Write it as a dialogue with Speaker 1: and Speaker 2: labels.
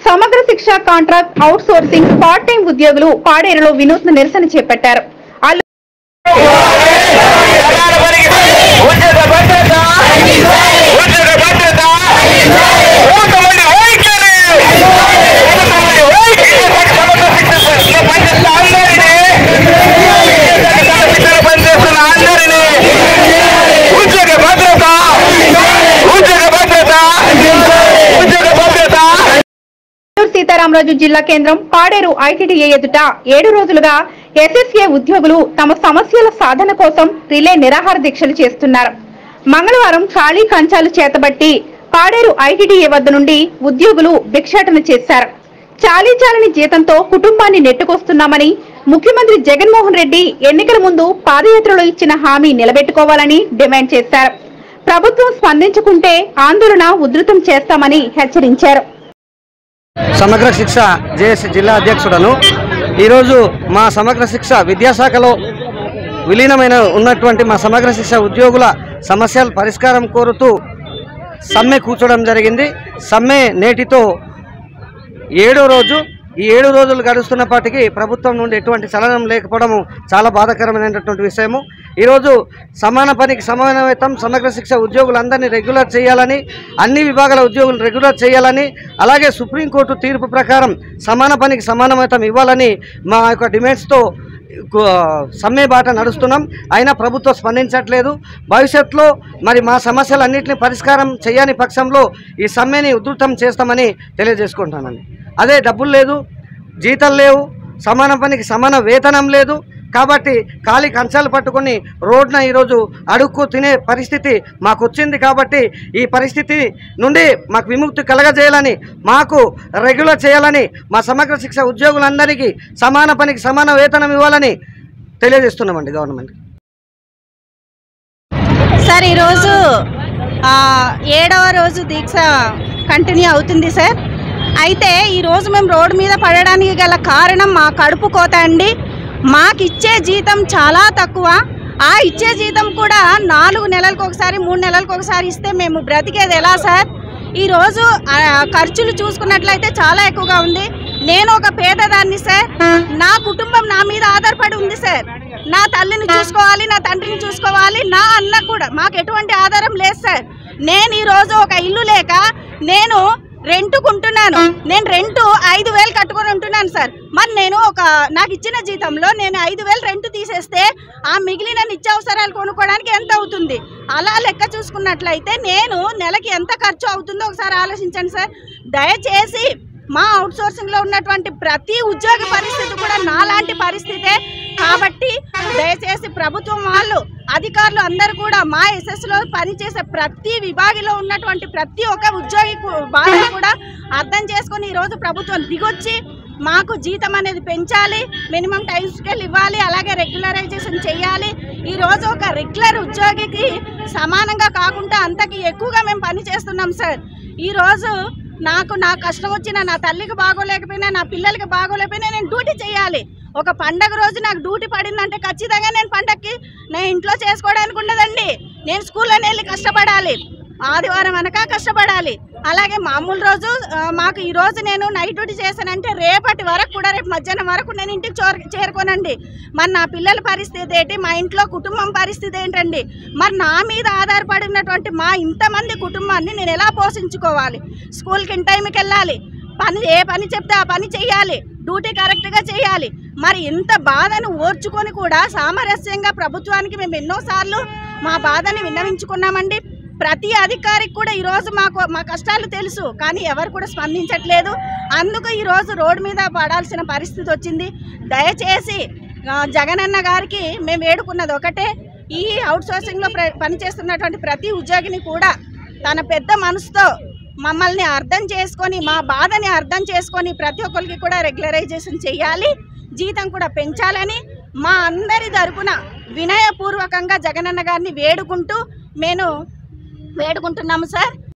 Speaker 1: సమగ్ర శిక్ష contract out sourcing part time ఉద్యోగులు పాడేరులో వినూత్న నిరసన చేపట్టారు. సీతారామరాజు జిల్లా కేంద్రం పాడేరు ఐటీడీఏ ఎదుట 7 రోజులుగా ఎస్ఎస్ఏ ఉద్యోగులు తమ సమస్యల సాధన కోసం రిలే నిరాహార దీక్షలు చేస్తున్నారు. మంగళవారం ఖాళీ కంచాలు చేతబట్టి పాడేరు ఐటీడీఏ వద్ద నుండి ఉద్యోగులు భిక్షాటన చేశారు. చాలీచాలని జీతంతో కుటుంబాన్ని నెట్టుకొస్తున్నామని ముఖ్యమంత్రి జగన్మోహన్ రెడ్డి ఎన్నికల ముందు పాదయాత్రలో ఇచ్చిన హామీ నిలబెట్టుకోవాలని డిమాండ్ చేశారు. ప్రభుత్వం స్పందించుకుంటే ఆందోళన ఉధృతం చేస్తామని హెచ్చరించారు.
Speaker 2: సమగ్ర శిక్ష జేఏసీ జిల్లా అధ్యక్షుడను ఈరోజు మా సమగ్ర శిక్ష విద్యాశాఖలో విలీనమైన ఉన్నటువంటి మా సమగ్ర శిక్ష ఉద్యోగుల సమస్యల పరిష్కారం కోరుతూ సమ్మె కూర్చోవడం జరిగింది. సమ్మె నేటితో 7వ రోజు. ఈ 7 రోజులు గడుస్తున్నప్పటికీ ప్రభుత్వం నుండి ఎటువంటి చలనం లేకపోవడం చాలా బాధాకరమైనటువంటి విషయము. ఈరోజు సమాన పనికి సమాన వేతనం సమగ్ర శిక్ష ఉద్యోగులందరినీ రెగ్యులర్ చేయాలని, అన్ని విభాగాల ఉద్యోగులు రెగ్యులర్ చేయాలని, అలాగే సుప్రీంకోర్టు తీర్పు ప్రకారం సమాన పనికి సమాన వేతనం ఇవ్వాలని మా యొక్క డిమాండ్స్తో సమ్మె బాట నడుస్తున్నాం. అయినా ప్రభుత్వం స్పందించట్లేదు. భవిష్యత్తులో మరి మా సమస్యలన్నింటినీ పరిష్కారం చేయని పక్షంలో ఈ సమ్మెని ఉధృతం చేస్తామని తెలియజేసుకుంటానండి. అదే డబ్బులు లేదు, జీతాలు లేవు, సమాన పనికి సమాన వేతనం లేదు. కాబట్టి ఖాళీ కంచాలు పట్టుకొని రోడ్న ఈరోజు అడుక్కు తినే పరిస్థితి మాకు వచ్చింది. కాబట్టి ఈ పరిస్థితి నుండి మాకు విముక్తి కలగజేయాలని, మాకు రెగ్యులర్ చేయాలని, మా సమగ్ర శిక్ష ఉద్యోగులందరికీ సమాన పనికి సమాన వేతనం ఇవ్వాలని తెలియజేస్తున్నామండి గవర్నమెంట్.
Speaker 3: సార్ ఈరోజు 7వ రోజు దీక్ష కంటిన్యూ అవుతుంది సార్. అయితే ఈరోజు మేము రోడ్డు మీద పడడానికి గల కారణం మా కడుపు కోత అండి. మాకిచ్చే జీతం చాలా తక్కువ. ఆ ఇచ్చే జీతం కూడా 4 నెలలకు ఒకసారి 3 నెలలకు ఒకసారి ఇస్తే మేము బ్రతికేది ఎలా సార్? ఈరోజు ఖర్చులు చూసుకున్నట్లయితే చాలా ఎక్కువగా ఉంది. నేను ఒక పేదదాన్ని సార్. నా కుటుంబం నా మీద ఆధారపడి ఉంది సార్. నా తల్లిని చూసుకోవాలి, నా తండ్రిని చూసుకోవాలి, నా అన్న కూడా మాకు ఎటువంటి ఆధారం లేదు సార్. నేను ఈరోజు ఒక ఇల్లు లేక నేను రెంటుకుంటున్నాను. నేను రెంటు 5,000 కట్టుకొని ఉంటున్నాను సార్. మరి నేను నాకు ఇచ్చిన జీతంలో నేను 5,000 రెంట్ తీసేస్తే ఆ మిగిలిన నిత్యావసరాలు కొనుక్కోవడానికి ఎంత అవుతుంది? అలా లెక్క చూసుకున్నట్లయితే నేను నెలకి ఎంత ఖర్చు అవుతుందో ఒకసారి ఆలోచించండి సార్. దయచేసి మా అవుట్సోర్సింగ్లో ఉన్నటువంటి ప్రతి ఉద్యోగి పరిస్థితి కూడా నాలాంటి పరిస్థితే. కాబట్టి దయచేసి ప్రభుత్వం వాళ్ళు, అధికారులు అందరూ కూడా మా ఎస్ఎస్లో పనిచేసే ప్రతి విభాగంలో ఉన్నటువంటి ప్రతి ఒక్క ఉద్యోగి బాధను కూడా అర్థం చేసుకొని ఈరోజు ప్రభుత్వం దిగొచ్చి మాకు జీతం అనేది పెంచాలి, మినిమం టైం స్కేల్ ఇవ్వాలి, అలాగే రెగ్యులరైజేషన్ చేయాలి. ఈరోజు ఒక రెగ్యులర్ ఉద్యోగికి సమానంగా కాకుండా అంతకి ఎక్కువగా మేము పని చేస్తున్నాం సార్. ఈరోజు నా కష్టం వచ్చినా, నా తల్లికి బాగోలేకపోయినా, నా పిల్లలకి బాగోలేకపోయినా నేను డ్యూటీ చేయాలి. ఒక పండగ రోజు నాకు డ్యూటీ పడిందంటే ఖచ్చితంగా నేను పండగకి నేను ఇంట్లో చేసుకోవడానికి ఉండదండి. నేను స్కూల్లోనే వెళ్ళి కష్టపడాలి, ఆదివారం అనక కష్టపడాలి. అలాగే మామూలు రోజు మాకు ఈరోజు నేను నైట్ డ్యూటీ చేశానంటే రేపటి వరకు కూడా, రేపు మధ్యాహ్నం వరకు నేను ఇంటికి చేరుకోనండి. మరి నా పిల్లల పరిస్థితి ఏంటి? మా ఇంట్లో కుటుంబం పరిస్థితి ఏంటండి? మరి నా మీద ఆధారపడి ఉన్నటువంటి మా ఇంతమంది కుటుంబాన్ని నేను ఎలా పోషించుకోవాలి? స్కూల్కి ఇన్ టైంకి వెళ్ళాలి, ఏ పని చెప్తే ఆ పని చేయాలి, డ్యూటీ కరెక్ట్గా చేయాలి. మరి ఇంత బాధను ఓర్చుకొని కూడా సామరస్యంగా ప్రభుత్వానికి మేము ఎన్నోసార్లు మా బాధని విన్నవించుకున్నామండి. ప్రతి అధికారికి కూడా ఈరోజు మా కష్టాలు తెలుసు, కానీ ఎవరు కూడా స్పందించట్లేదు. అందుకు ఈరోజు రోడ్డు మీద పడాల్సిన పరిస్థితి వచ్చింది. దయచేసి జగనన్న గారికి మేము వేడుకున్నది ఒకటే, ఈ అవుట్సోర్సింగ్లో పనిచేస్తున్నటువంటి ప్రతి ఉద్యోగిని కూడా తన పెద్ద మనసుతో మమ్మల్ని అర్థం చేసుకొని, మా బాధని అర్థం చేసుకొని ప్రతి ఒక్కరికి కూడా రెగ్యులరైజేషన్ చేయాలి, జీతం కూడా పెంచాలని మా అందరి తరపున వినయపూర్వకంగా జగనన్న గారిని వేడుకుంటున్నాము సార్.